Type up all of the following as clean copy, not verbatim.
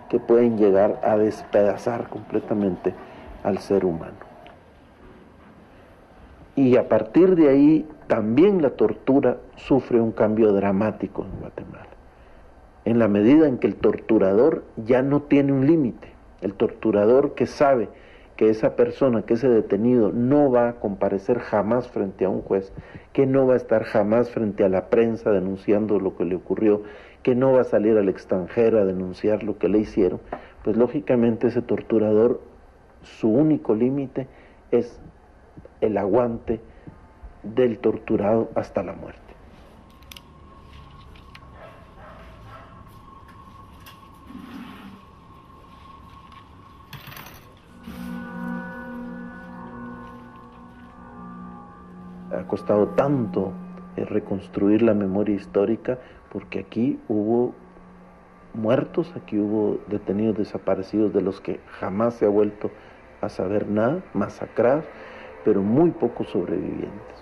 que pueden llegar a despedazar completamente al ser humano. Y a partir de ahí también la tortura sufre un cambio dramático en Guatemala, en la medida en que el torturador ya no tiene un límite. El torturador que sabe que esa persona, que ese detenido no va a comparecer jamás frente a un juez, que no va a estar jamás frente a la prensa denunciando lo que le ocurrió, que no va a salir al extranjero a denunciar lo que le hicieron, pues lógicamente ese torturador, su único límite es el aguante del torturado hasta la muerte. Ha costado tanto reconstruir la memoria histórica porque aquí hubo muertos, aquí hubo detenidos desaparecidos de los que jamás se ha vuelto a saber nada, masacrados, pero muy pocos sobrevivientes.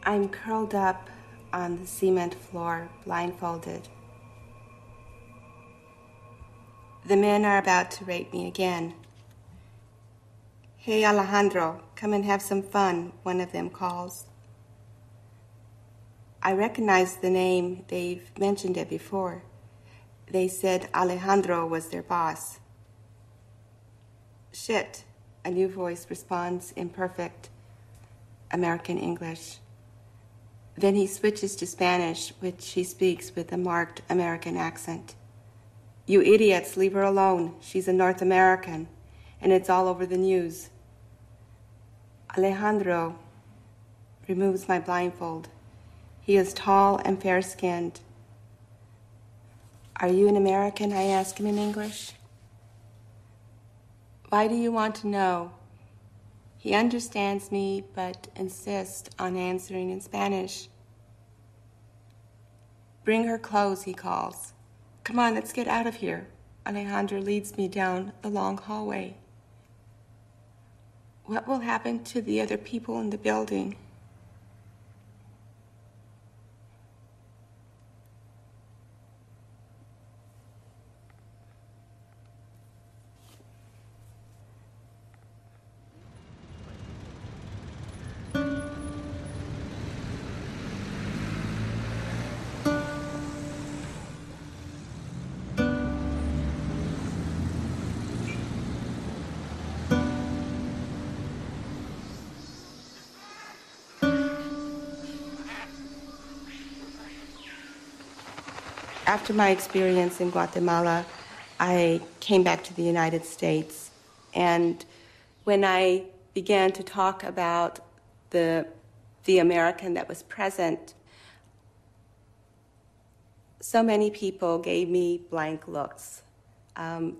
I'm curled up on the cement floor, blindfolded. The men are about to rape me again. "Hey, Alejandro, come and have some fun," one of them calls. I recognize the name. They've mentioned it before. They said Alejandro was their boss. "Shit," a new voice responds in perfect American English. Then he switches to Spanish, which he speaks with a marked American accent. "You idiots, leave her alone. She's a North American, and it's all over the news." Alejandro removes my blindfold. He is tall and fair-skinned. "Are you an American?" I ask him in English. "Why do you want to know?" He understands me, but insists on answering in Spanish. "Bring her clothes," he calls. "Come on, let's get out of here." Alejandro leads me down the long hallway. What will happen to the other people in the building? After my experience in Guatemala, I came back to the United States. And when I began to talk about the American that was present, so many people gave me blank looks.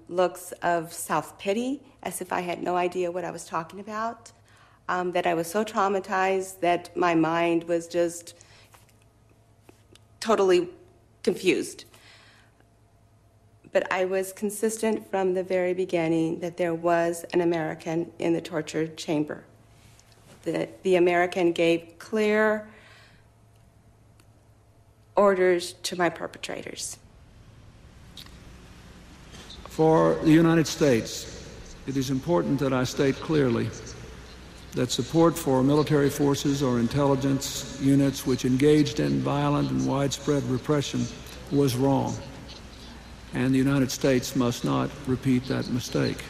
Looks of self-pity, as if I had no idea what I was talking about, that I was so traumatized that my mind was just totally confused. But I was consistent from the very beginning that there was an American in the torture chamber. The American gave clear orders to my perpetrators. For the United States, it is important that I state clearly that support for military forces or intelligence units which engaged in violent and widespread repression was wrong, and the United States must not repeat that mistake.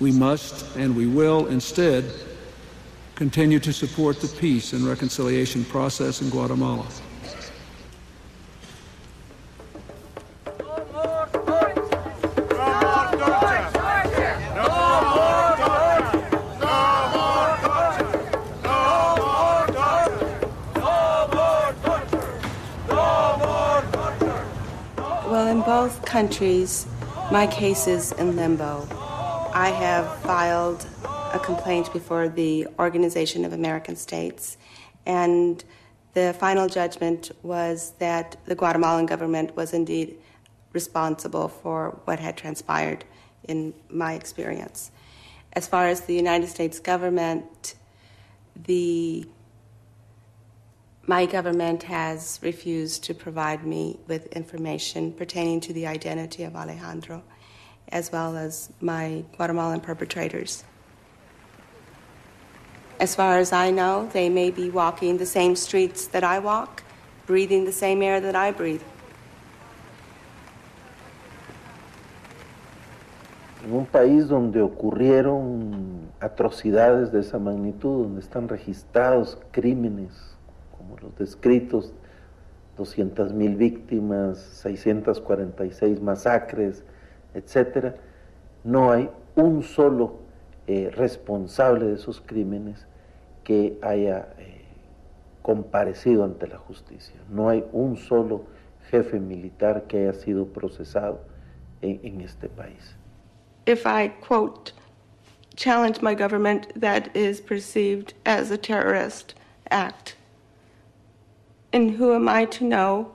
We must and we will instead continue to support the peace and reconciliation process in Guatemala. Well, in both countries, my case is in limbo. I have filed a complaint before the Organization of American States, and the final judgment was that the Guatemalan government was indeed responsible for what had transpired in my experience. As far as the United States government, the My government has refused to provide me with information pertaining to the identity of Alejandro, as well as my Guatemalan perpetrators. As far as I know, they may be walking the same streets that I walk, breathing the same air that I breathe. En un país donde ocurrieron atrocidades de esa magnitud, donde están registrados crímenes como los descritos, 200,000 víctimas, 646 masacres, etc., no hay un solo responsable de esos crímenes que haya comparecido ante la justicia. No hay un solo jefe militar que haya sido procesado en este país. If I, quote, challenge my government, that is perceived as a terrorist act. And who am I to know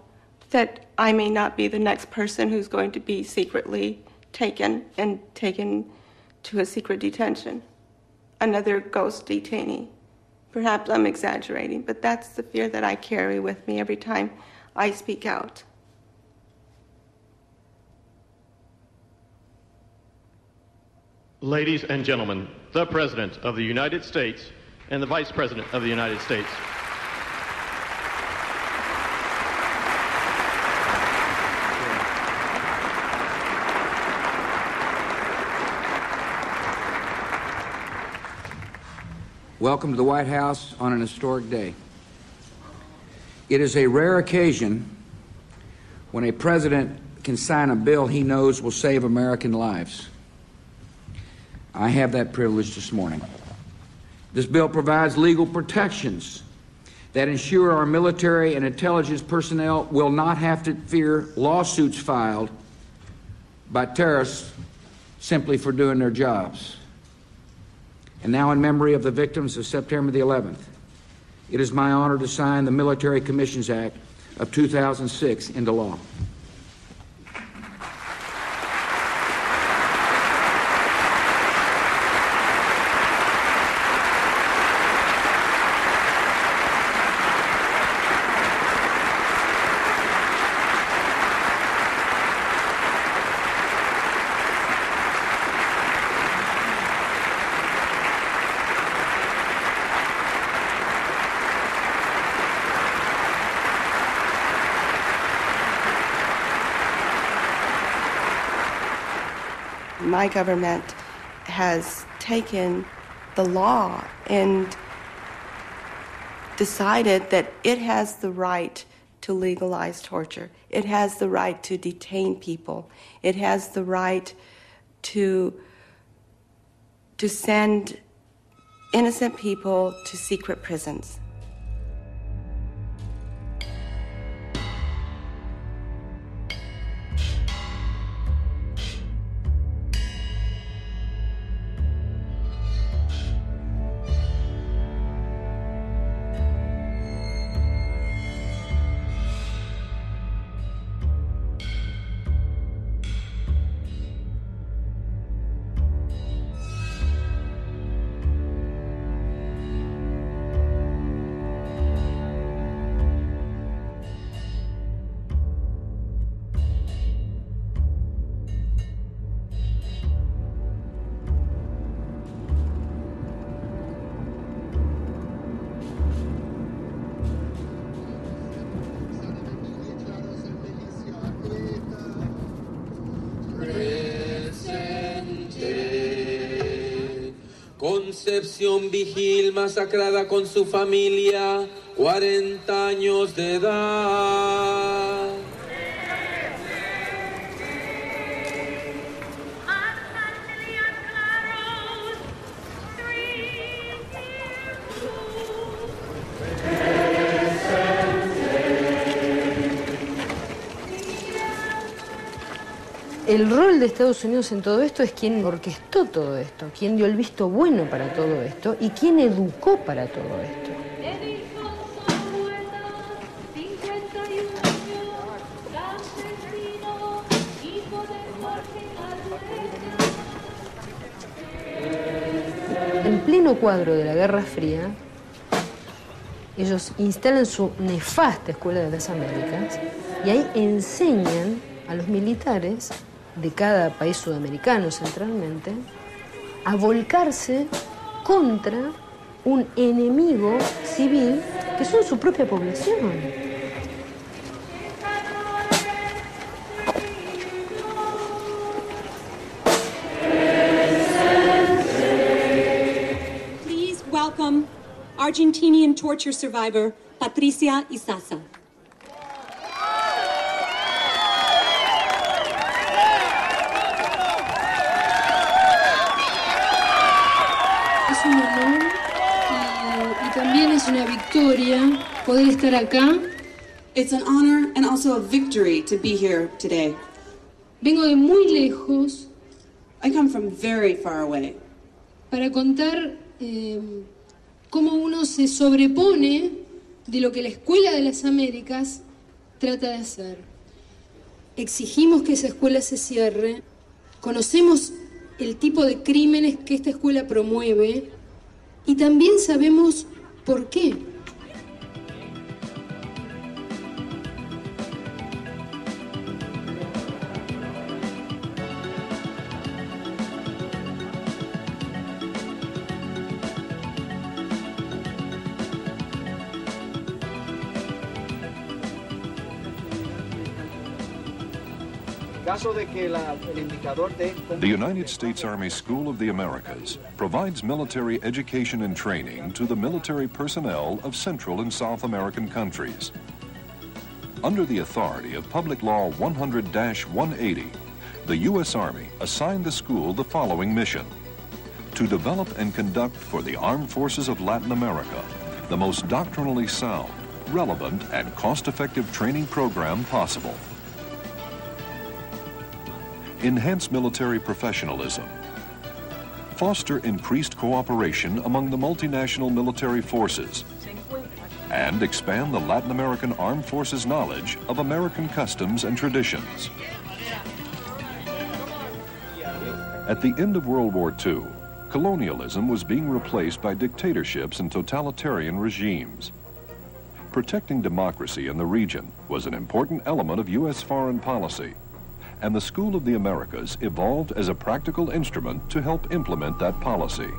that I may not be the next person who's going to be secretly taken to a secret detention? Another ghost detainee. Perhaps I'm exaggerating, but that's the fear that I carry with me every time I speak out. Ladies and gentlemen, the President of the United States and the Vice President of the United States. Welcome to the White House on an historic day. It is a rare occasion when a president can sign a bill he knows will save American lives. I have that privilege this morning. This bill provides legal protections that ensure our military and intelligence personnel will not have to fear lawsuits filed by terrorists simply for doing their jobs. And now, in memory of the victims of September the 11th, it is my honor to sign the Military Commissions Act of 2006 into law. My government has taken the law and decided that it has the right to legalize torture. It has the right to detain people. It has the right to send innocent people to secret prisons. Concepción Vigil, masacrada con su familia, 40 años de edad. El rol de Estados Unidos en todo esto es quien orquestó todo esto, quien dio el visto bueno para todo esto y quien educó para todo esto. En pleno cuadro de la Guerra Fría, Ellos instalan su nefasta Escuela de las Américas y ahí enseñan a los militares de cada país sudamericano centralmente a volcarse contra un enemigo civil que son su propia población. Please welcome Argentinian torture survivor Patricia Isaza. Es un honor y también es una victoria poder estar acá. It's an honor and also a victory to be here today. Vengo de muy lejos I come from very far away para contar cómo uno se sobrepone de lo que la Escuela de las Américas trata de hacer. Exigimos que esa escuela se cierre, conocemos el tipo de crímenes que esta escuela promueve y también sabemos por qué. The United States Army School of the Americas provides military education and training to the military personnel of Central and South American countries. Under the authority of Public Law 100-180, the U.S. Army assigned the school the following mission: to develop and conduct for the armed forces of Latin America the most doctrinally sound, relevant, and cost-effective training program possible. Enhance military professionalism. Foster increased cooperation among the multinational military forces. And expand the Latin American Armed Forces knowledge of American customs and traditions. At the end of World War II, colonialism was being replaced by dictatorships and totalitarian regimes. Protecting democracy in the region was an important element of U.S. foreign policy, and the School of the Americas evolved as a practical instrument to help implement that policy.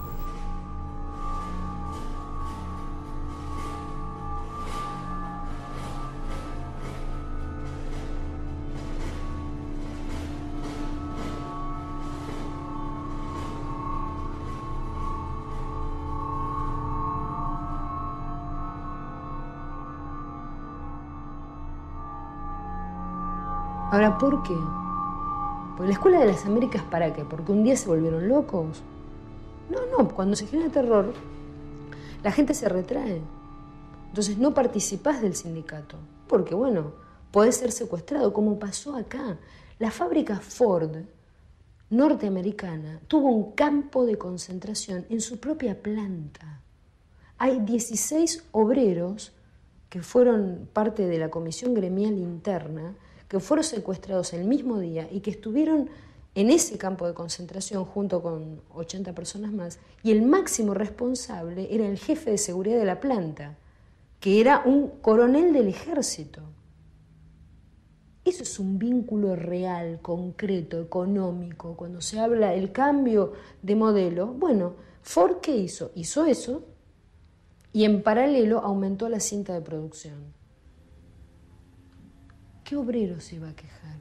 Ahora, ¿por qué? Porque la Escuela de las Américas, ¿para qué? ¿Porque un día se volvieron locos? No, cuando se genera terror, la gente se retrae. Entonces no participás del sindicato, porque bueno, podés ser secuestrado, como pasó acá. La fábrica Ford norteamericana tuvo un campo de concentración en su propia planta. Hay 16 obreros que fueron parte de la comisión gremial interna, que fueron secuestrados el mismo día y que estuvieron en ese campo de concentración junto con 80 personas más, y el máximo responsable era el jefe de seguridad de la planta, que era un coronel del ejército. Eso es un vínculo real, concreto, económico. Cuando se habla del cambio de modelo, bueno, Ford, ¿qué hizo? Hizo eso y en paralelo aumentó la cinta de producción. ¿Qué obrero se iba a quejar?